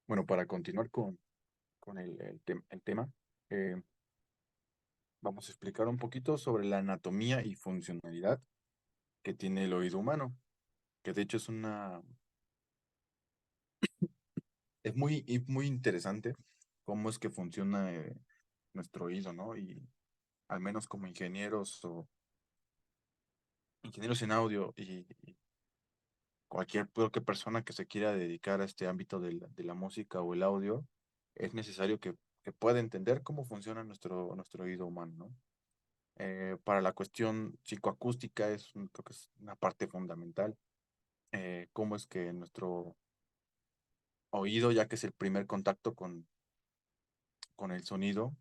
Bueno, para continuar con el tema, eh, vamos a explicar un poquito sobre la anatomía y funcionalidad que tiene el oído humano, que de hecho es muy interesante cómo es que funciona nuestro oído, ¿no? Y al menos como ingenieros o ingenieros en audio y cualquier persona que se quiera dedicar a este ámbito de la música o el audio, es necesario que pueda entender cómo funciona nuestro oído humano, ¿no? Para la cuestión psicoacústica creo que es una parte fundamental. Cómo es que nuestro oído, ya que es el primer contacto con el sonido,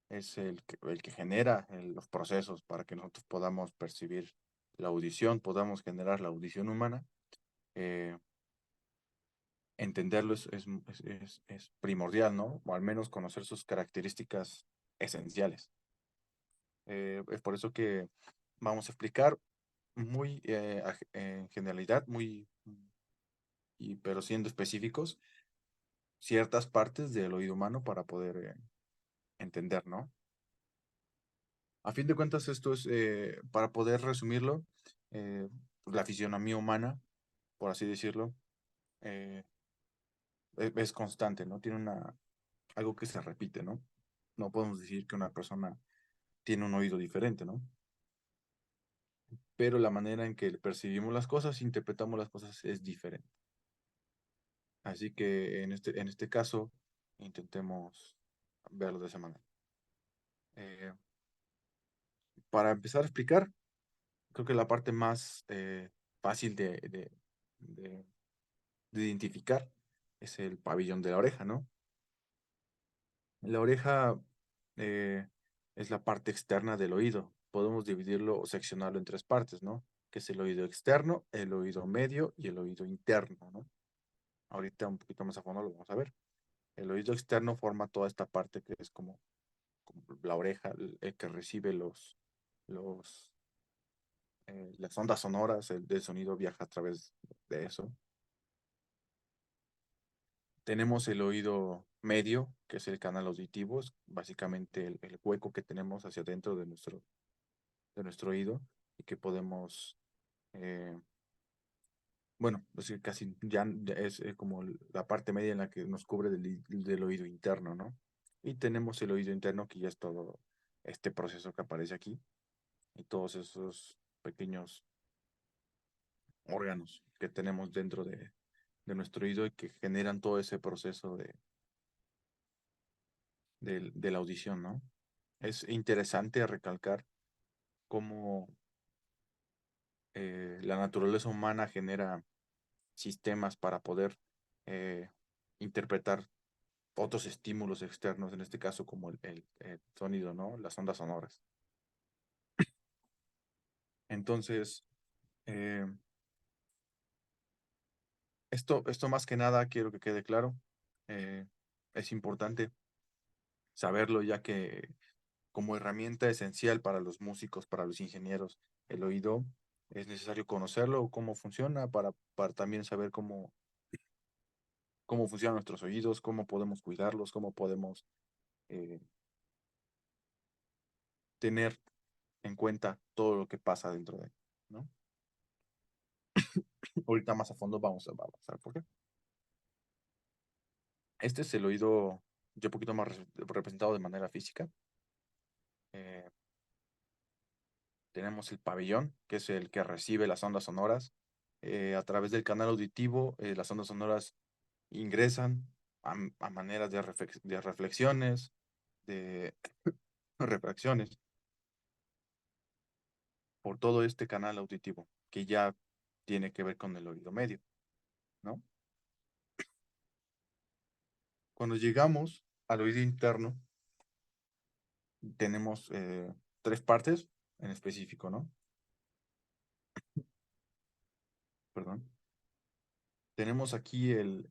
es el que genera los procesos para que nosotros podamos percibir la audición, podamos generar la audición humana. eh, Entenderlo es primordial, ¿no? O al menos conocer sus características esenciales. Es por eso que vamos a explicar en generalidad, pero siendo específicos, ciertas partes del oído humano para poder entender, ¿no? A fin de cuentas, esto es, para poder resumirlo, pues, la fisionomía humana, por así decirlo, eh, es constante, ¿no? Tiene algo que se repite, ¿no? No podemos decir que una persona tiene un oído diferente, ¿no? Pero la manera en que percibimos las cosas, interpretamos las cosas es diferente. Así que en este caso, intentemos verlo de esa manera. Eh, para empezar a explicar, creo que la parte más fácil de- de identificar es el pabellón de la oreja, ¿no? La oreja eh, es la parte externa del oído. Podemos dividirlo o seccionarlo en tres partes, ¿no? Que es el oído externo, el oído medio y el oído interno, ¿no? Ahorita un poquito más a fondo lo vamos a ver. El oído externo forma toda esta parte que es como la oreja, el que recibe los, las ondas sonoras, el sonido viaja a través de eso. Tenemos el oído medio, que es el canal auditivo, es básicamente el hueco que tenemos hacia adentro de nuestro oído y que podemos, eh, bueno, pues casi ya es como la parte media en la que nos cubre del oído interno, ¿no? Y tenemos el oído interno, que ya es todo este proceso que aparece aquí y todos esos pequeños órganos que tenemos dentro de nuestro oído y que generan todo ese proceso de la audición, ¿no? Es interesante recalcar cómo la naturaleza humana genera sistemas para poder eh, interpretar otros estímulos externos, en este caso como el sonido, ¿no? Las ondas sonoras. Entonces, eh, esto más que nada quiero que quede claro. eh, es importante saberlo ya que como herramienta esencial para los músicos, para los ingenieros, el oído es necesario conocerlo, cómo funciona, para también saber cómo funcionan nuestros oídos, cómo podemos cuidarlos, cómo podemos eh, tener en cuenta todo lo que pasa dentro de él, ¿no? Ahorita más a fondo vamos a ver por qué. Este es el oído ya un poquito más representado de manera física. Eh, Tenemos el pabellón, que es el que recibe las ondas sonoras. A través del canal auditivo, las ondas sonoras ingresan a maneras de reflexiones, de refracciones, por todo este canal auditivo, que ya tiene que ver con el oído medio, ¿no? Cuando llegamos al oído interno, tenemos tres partes en específico, ¿no? Perdón. Tenemos aquí el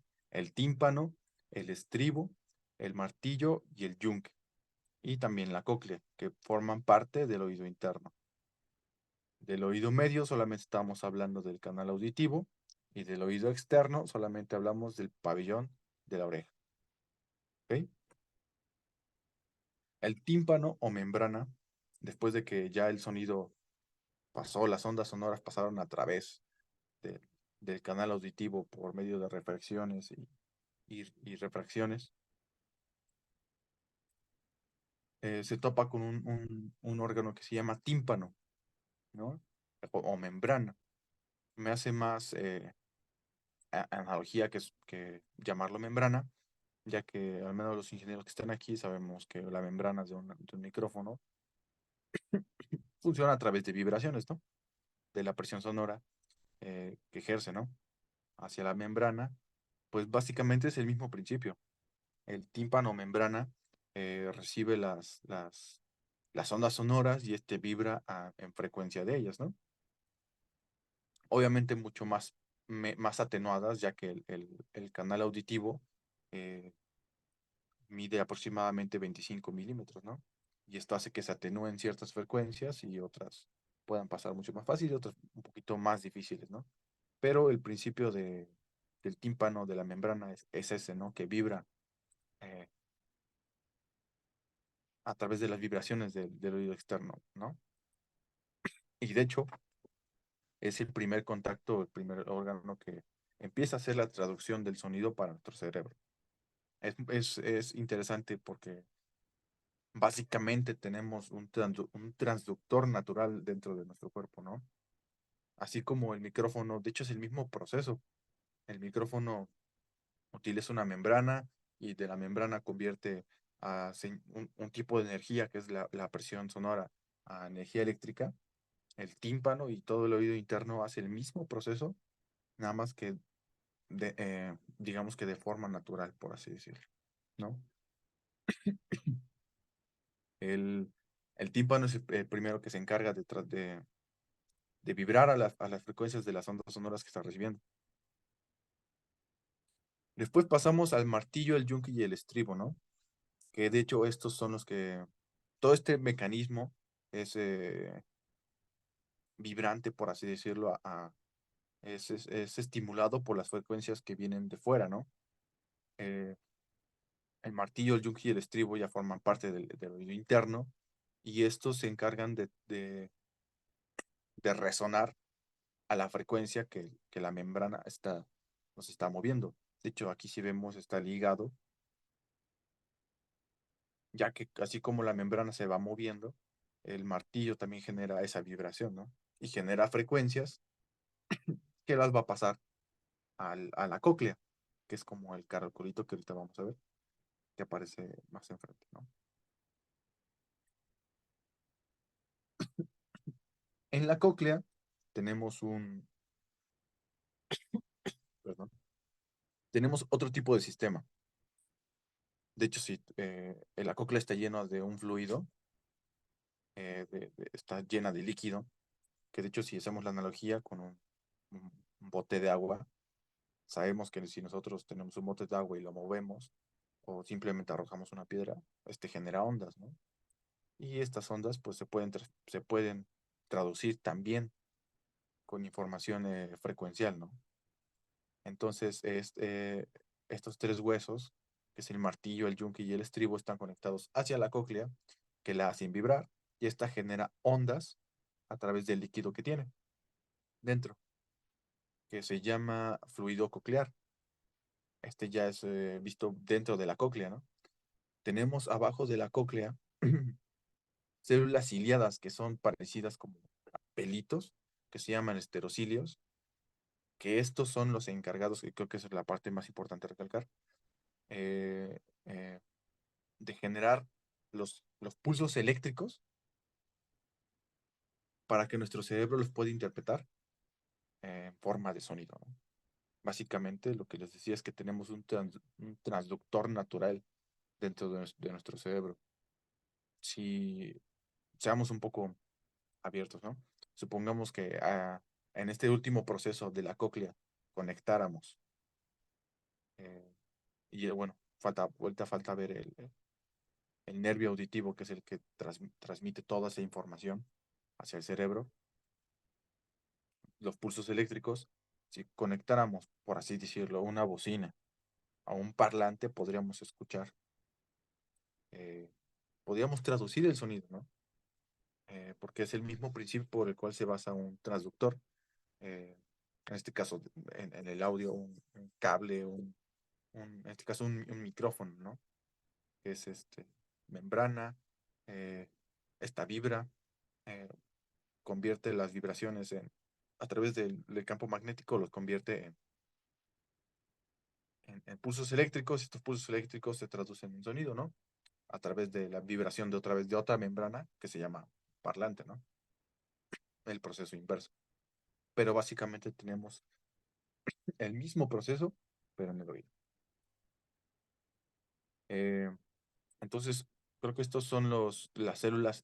tímpano, el estribo, el martillo y el yunque, y también la cóclea, que forman parte del oído interno. Del oído medio solamente estamos hablando del canal auditivo y del oído externo solamente hablamos del pabellón de la oreja. ¿Ok? El tímpano o membrana, después de que ya el sonido pasó, las ondas sonoras pasaron a través de- del canal auditivo por medio de refracciones y refracciones, se topa con un órgano que se llama tímpano, ¿no? O membrana. Me hace más analogía que llamarlo membrana, ya que al menos los ingenieros que están aquí sabemos que la membrana de un micrófono funciona a través de vibraciones, ¿no? De la presión sonora que ejerce, ¿no? Hacia la membrana, pues básicamente es el mismo principio. El tímpano membrana recibe las ondas sonoras y este vibra en frecuencia de ellas, ¿no? Obviamente mucho más atenuadas, ya que el canal auditivo eh, mide aproximadamente 25 milímetros, ¿no? Y esto hace que se atenúen ciertas frecuencias y otras puedan pasar mucho más fácil y otras un poquito más difíciles, ¿no? Pero el principio del tímpano, de la membrana, es ese, ¿no? Que vibra eh, a través de las vibraciones del oído externo, ¿no? Y de hecho, es el primer contacto, el primer órgano que empieza a hacer la traducción del sonido para nuestro cerebro. Es interesante porque básicamente tenemos un transductor natural dentro de nuestro cuerpo, ¿no? Así como el micrófono, de hecho es el mismo proceso. El micrófono utiliza una membrana y de la membrana convierte un tipo de energía que es la presión sonora a energía eléctrica. El tímpano y todo el oído interno hace el mismo proceso, nada más que digamos que de forma natural, por así decirlo, ¿no? El, el tímpano es el primero que se encarga de vibrar a las frecuencias de las ondas sonoras que está recibiendo. Después pasamos al martillo, el yunque y el estribo, ¿no? Que de hecho estos son los que, todo este mecanismo es vibrante, por así decirlo, es estimulado por las frecuencias que vienen de fuera, ¿no? Eh, el martillo, el yunque y el estribo ya forman parte del oído interno y estos se encargan de resonar a la frecuencia que la membrana nos está moviendo. De hecho, aquí si vemos está ligado, ya que así como la membrana se va moviendo, el martillo también genera esa vibración, ¿no? Y genera frecuencias que las va a pasar a la cóclea, que es como el caracolito que ahorita vamos a ver, que aparece más enfrente, ¿no? En la cóclea tenemos perdón, tenemos otro tipo de sistema. De hecho, si la cóclea está llena de un fluido, está llena de líquido, que de hecho si hacemos la analogía con un bote de agua, sabemos que si nosotros tenemos un bote de agua y lo movemos o simplemente arrojamos una piedra, este genera ondas, ¿no? Y estas ondas pues se pueden traducir también con información frecuencial, ¿no? Entonces, estos tres huesos, que es el martillo, el yunque y el estribo, están conectados hacia la cóclea, que la hacen vibrar, y esta genera ondas a través del líquido que tiene dentro, que se llama fluido coclear. Este ya es visto dentro de la cóclea, ¿no? Tenemos abajo de la cóclea células ciliadas que son parecidas como a pelitos, que se llaman esterocilios, que estos son los encargados, y creo que esa es la parte más importante a recalcar, eh, eh, de generar los pulsos eléctricos para que nuestro cerebro los pueda interpretar en forma de sonido, ¿no? Básicamente lo que les decía es que tenemos un transductor natural dentro de nuestro cerebro. Si seamos un poco abiertos, ¿no? Supongamos que en este último proceso de la cóclea conectáramos, eh, y bueno, falta ver el nervio auditivo, que es el que transmite toda esa información hacia el cerebro, los pulsos eléctricos, si conectáramos, por así decirlo, una bocina a un parlante, podríamos escuchar, eh, podríamos traducir el sonido, ¿no? Porque es el mismo principio por el cual se basa un transductor. eh, en este caso, en el audio, un cable, en este caso, un micrófono, ¿no? Que es membrana, eh, esta vibra, eh, convierte las vibraciones a través del campo magnético, los convierte en pulsos eléctricos. Estos pulsos eléctricos se traducen en sonido, ¿no? A través de la vibración de otra vez de otra membrana que se llama parlante, ¿no? El proceso inverso. Pero básicamente tenemos el mismo proceso, pero en el oído. Eh, entonces, creo que estos son las células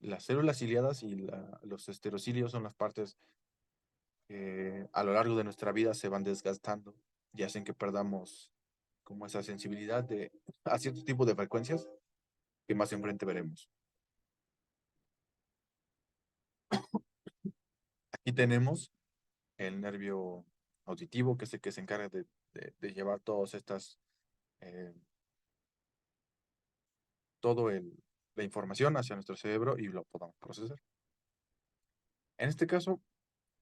ciliadas y los esterocilios son las partes que a lo largo de nuestra vida se van desgastando y hacen que perdamos como esa sensibilidad a cierto tipo de frecuencias que más enfrente veremos. Aquí tenemos el nervio auditivo, que es el que se encarga de llevar todas estas, eh, todo la información hacia nuestro cerebro y lo podamos procesar. En este caso,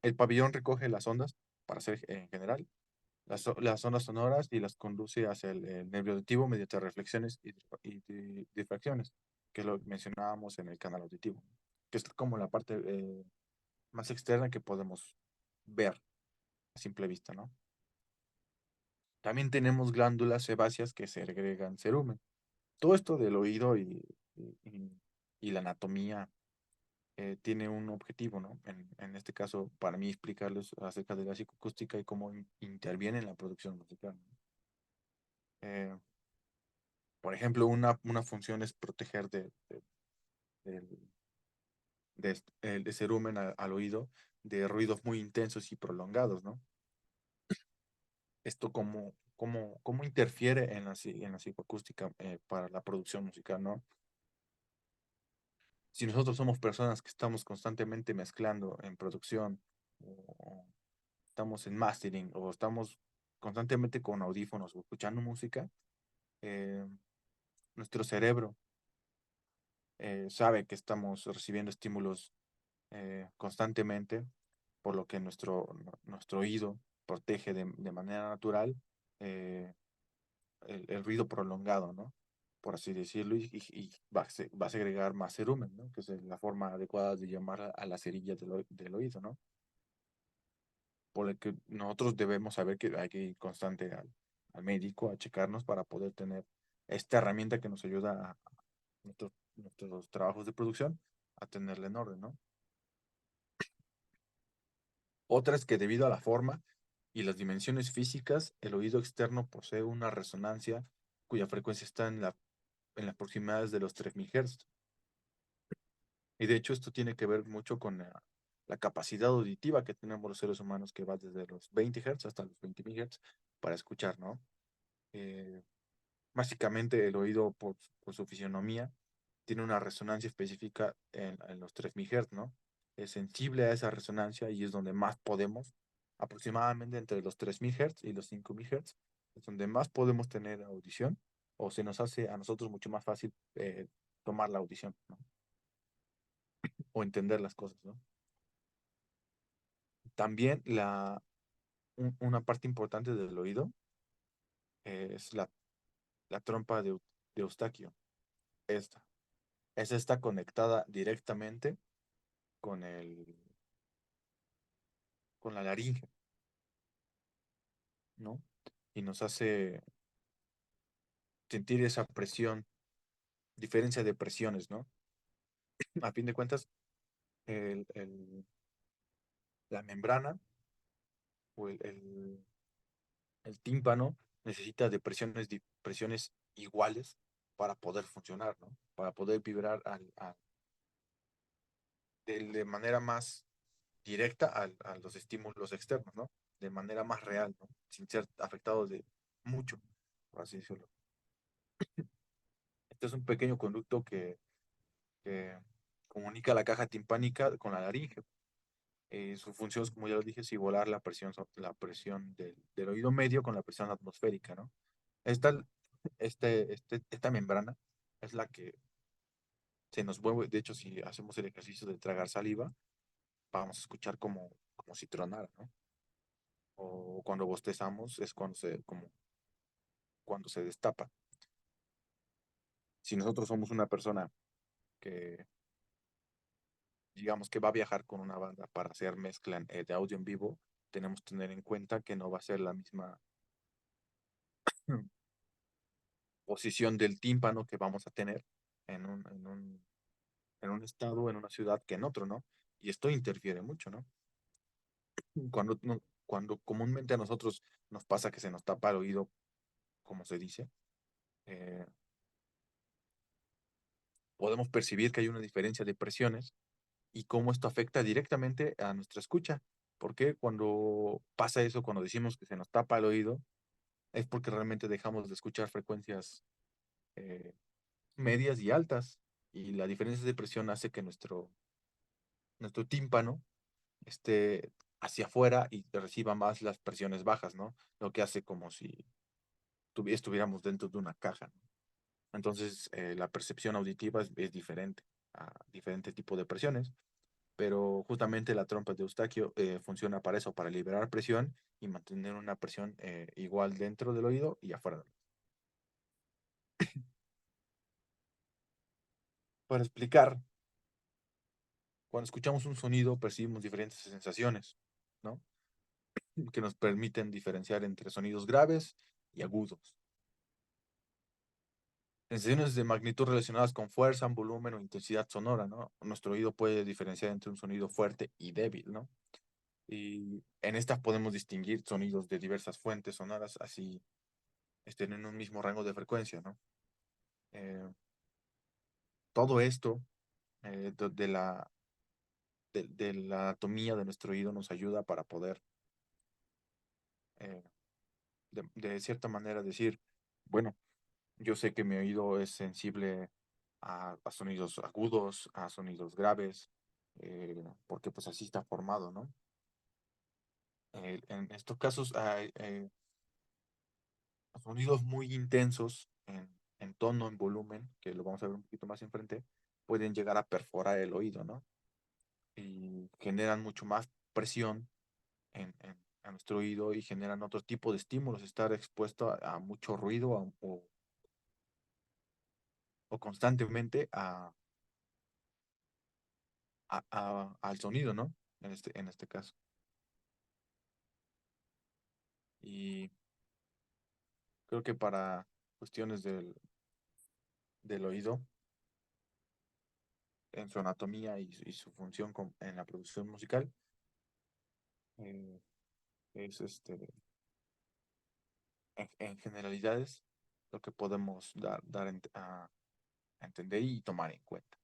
el pabellón recoge las ondas, para ser en general, las ondas sonoras y las conduce hacia el nervio auditivo mediante reflexiones y difracciones, que es lo que mencionábamos en el canal auditivo, que es como la parte más externa que podemos ver a simple vista, ¿no? También tenemos glándulas sebáceas que segregan cerumen. Todo esto del oído y- y- y la anatomía tiene un objetivo, ¿no? En este caso, para mí, explicarles acerca de la psicoacústica y cómo interviene en la producción musical, ¿no? Eh, por ejemplo, una función es proteger del- de cerumen al oído de ruidos muy intensos y prolongados, ¿no? Esto cómo interfiere en la psicoacústica para la producción musical, ¿no? Si nosotros somos personas que estamos constantemente mezclando en producción, o estamos en mastering, o estamos constantemente con audífonos o escuchando música, eh, nuestro cerebro sabe que estamos recibiendo estímulos constantemente, por lo que nuestro oído protege de manera natural eh, el ruido prolongado, ¿no? Por así decirlo, y va a segregar más cerumen, ¿no? Que es la forma adecuada de llamar a la cerilla del oído, ¿no? Por lo que nosotros debemos saber que hay que ir constante al médico a checarnos para poder tener esta herramienta que nos ayuda a nuestros trabajos de producción a tenerla en orden, ¿no? Otra es que debido a la forma y las dimensiones físicas, el oído externo posee una resonancia cuya frecuencia está en las proximidades de los 3000 Hz. Y de hecho esto tiene que ver mucho con la capacidad auditiva que tenemos los seres humanos, que va desde los 20 Hz hasta los 20.000 Hz para escuchar, ¿no? Eh, Básicamente el oído por su fisionomía tiene una resonancia específica en los 3000 Hz, ¿no? Es sensible a esa resonancia y es donde más podemos, aproximadamente entre los 3000 Hz y los 5000 Hz, es donde más podemos tener audición o se nos hace a nosotros mucho más fácil tomar la audición, ¿no? O entender las cosas, ¿no? También una parte importante del oído es la trompa de Eustaquio. Esta. Esa está conectada directamente con con la laringe, ¿no? Y nos hace sentir esa presión, diferencia de presiones, ¿no? A fin de cuentas, el, el- la membrana o el tímpano necesita de presiones iguales para poder funcionar, ¿no? Para poder vibrar de manera más directa a los estímulos externos, ¿no? De manera más real, ¿no? Sin ser afectado de mucho, por así decirlo. Este es un pequeño conducto que comunica la caja timpánica con la laringe. Su función, como ya lo dije, es igualar la presión del oído medio con la presión atmosférica, ¿no? Esta, esta membrana es la que se nos mueve. De hecho, si hacemos el ejercicio de tragar saliva, vamos a escuchar como si tronara, ¿no? O cuando bostezamos es cuando se destapa. Si nosotros somos una persona que, digamos, que va a viajar con una banda para hacer mezcla de audio en vivo, tenemos que tener en cuenta que no va a ser la misma posición del tímpano que vamos a tener en en un estado, en una ciudad que en otro, ¿no? Y esto interfiere mucho, ¿no? Cuando comúnmente a nosotros nos pasa que se nos tapa el oído, como se dice, eh, podemos percibir que hay una diferencia de presiones y cómo esto afecta directamente a nuestra escucha. Porque cuando pasa eso, cuando decimos que se nos tapa el oído, es porque realmente dejamos de escuchar frecuencias eh, medias y altas. Y la diferencia de presión hace que nuestro tímpano esté hacia afuera y reciba más las presiones bajas, ¿no? Lo que hace como si estuviéramos dentro de una caja, ¿no? Entonces, la percepción auditiva es diferente a diferente tipo de presiones, pero justamente la trompa de Eustaquio funciona para eso, para liberar presión y mantener una presión igual dentro del oído y afuera del oído. Para explicar, cuando escuchamos un sonido percibimos diferentes sensaciones, ¿no? Que nos permiten diferenciar entre sonidos graves y agudos. Sensaciones de magnitud relacionadas con fuerza, volumen o intensidad sonora, ¿no? Nuestro oído puede diferenciar entre un sonido fuerte y débil, ¿no? Y en estas podemos distinguir sonidos de diversas fuentes sonoras, así estén en un mismo rango de frecuencia, ¿no? Eh, Todo esto de la anatomía de nuestro oído nos ayuda para poder, eh, de cierta manera, decir, bueno, yo sé que mi oído es sensible a sonidos agudos, a sonidos graves, porque pues así está formado, ¿no? En estos casos hay sonidos muy intensos en tono, en volumen, que lo vamos a ver un poquito más enfrente, pueden llegar a perforar el oído, ¿no? Y generan mucho más presión a nuestro oído y generan otro tipo de estímulos, estar expuesto a mucho ruido o constantemente al sonido, ¿no? En este caso. Y creo que para cuestiones del oído, en su anatomía y su función en la producción musical, eh, es en generalidades lo que podemos dar a entender y tomar en cuenta.